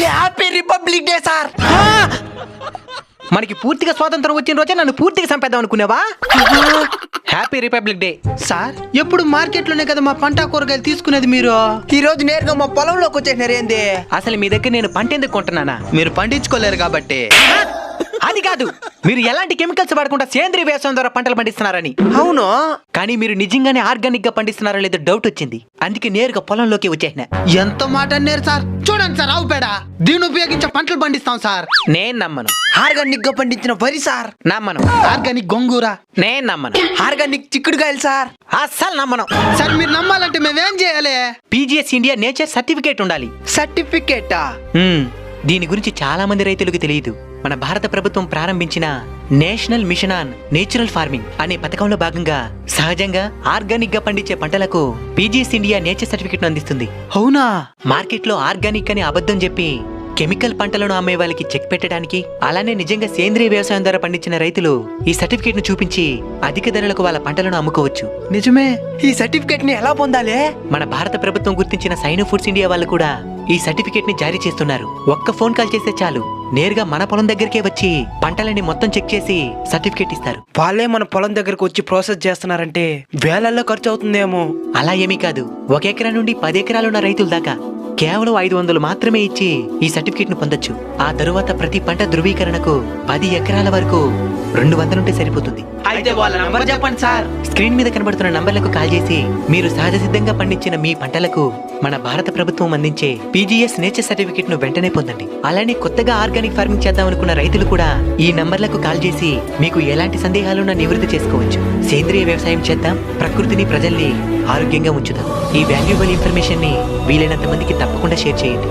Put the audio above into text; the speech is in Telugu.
Happy republic day sir. మనకి పూర్తిగా స్వాతంత్రం వచ్చిన రోజే నన్ను పూర్తిగా చంపేద్దాం అనుకున్నావా? Happy republic day. సార్ ఎప్పుడు మార్కెట్ లోనే కదా మా పంట కూరగాయలు తీసుకునేది మీరు. ఈ రోజు నేరుగా మా పొలంలోకి వచ్చేసినారు ఏంది? అసలు మీ దగ్గర నేను పంట ఎందుకు కొంటున్నానా? మీరు పండించుకోలేరు కాబట్టి. అది కాదు, మీరు ఎలాంటి కెమికల్స్ వాడకుండా సేంద్రీయ వ్యవసాయం ద్వారా పంటలు పండిస్తున్నారని. అవును. కానీ మీరు నిజంగానే ఆర్గానిక్ గా పండిస్తున్నారో లేదో డౌట్ వచ్చింది. అందుకే నేరుగా పొలంలోకి వచ్చేసిన. ఎంత మాట అన్నారు సార్. చూడండి సార్, ఆవు పేడ దీన్ని ఉపయోగించే పంటలు పండిస్తాం సార్. నేను నమ్మను. ఆర్గానిక్ గా పండించిన వరి సార్. నమ్మను. ఆర్గానిక్ గొంగూర. నేను నమ్మను. ఆర్గానిక్ చిక్కుడుకాయలు సార్. అస్సలు నమ్మను. సార్ మీరు నమ్మాలంటే మేమేం చేయాలి? పీజీఎస్ ఇండియా నేచర్ సర్టిఫికేట్ ఉండాలి. సర్టిఫికేటా? దీని గురించి చాలా మంది రైతులకు తెలియదు. మన భారత ప్రభుత్వం ప్రారంభించిన national mission on natural farming అనే పథకంలో భాగంగా సహజంగా ఆర్గానిక్ గా పండించే పంటలకు పీజీఎస్ ఇండియా నేచర్ సర్టిఫికేట్ అందిస్తుంది. అవునా? మార్కెట్ లో ఆర్గానిక్ అని అబద్ధం చెప్పి కెమికల్ పంటలను అమ్మే వాళ్ళకి చెక్ పెట్టడానికి, అలానే నిజంగా సేంద్రీయ వ్యవసాయం ద్వారా పండించిన రైతులు ఈ సర్టిఫికేట్ ను చూపించి అధిక ధరలకు వాళ్ళ పంటలను అమ్ముకోవచ్చు. నిజమే. ఈ సర్టిఫికేట్ ని ఎలా పొందాలి? మన భారత ప్రభుత్వం గుర్తించిన సైనో ఫుడ్స్ ఇండియా వాళ్ళు కూడా ఈ సర్టిఫికేట్ ని జారీ చేస్తున్నారు. ఒక్క ఫోన్ కాల్ చేస్తే చాలు, నేరుగా మన పొలం దగ్గరికే వచ్చి పంటలని మొత్తం చెక్ చేసి సర్టిఫికేట్ ఇస్తారు. వాళ్ళే మన పొలం దగ్గరకు వచ్చి ప్రాసెస్ చేస్తున్నారంటే వేలల్లో ఖర్చు అవుతుందేమో. అలా ఏమీ కాదు, 1 ఎకరా నుండి 10 ఎకరాలున్న రైతుల దాకా కేవలం 500 మాత్రమే ఇచ్చి ఈ సర్టిఫికేట్ ను పొందొచ్చు. ఆ తరువాత ప్రతి పంట ధృవీకరణకు 10 ఎకరాల వరకు 200 ఉంటే సరిపోతుంది. అయితే వాళ్ళ నంబర్ చెప్పండి సార్. స్క్రీన్ మీద కనబడుతున్న నంబర్లకు కాల్ చేసి మీరు సహజ సిద్ధంగా పండించిన మీ పంటలకు మన భారత ప్రభుత్వం అందించే పీజీఎస్ నేచర్ సర్టిఫికేట్ ను వెంటనే పొందండి. అలానే కొత్తగా ఆర్గానిక్ ఫార్మింగ్ చేద్దాం అనుకున్న రైతులు కూడా ఈ నంబర్లకు కాల్ చేసి మీకు ఎలాంటి సందేహాలున్నా నివృత్తి చేసుకోవచ్చు. సేంద్రీయ వ్యవసాయం చేద్దాం, ప్రకృతిని ప్రజల్ని ఆరోగ్యంగా ఉంచుదాం. ఈ వాల్యుబుల్ ఇన్ఫర్మేషన్ ని వీలైనంత మందికి తప్పకుండా షేర్ చేయండి.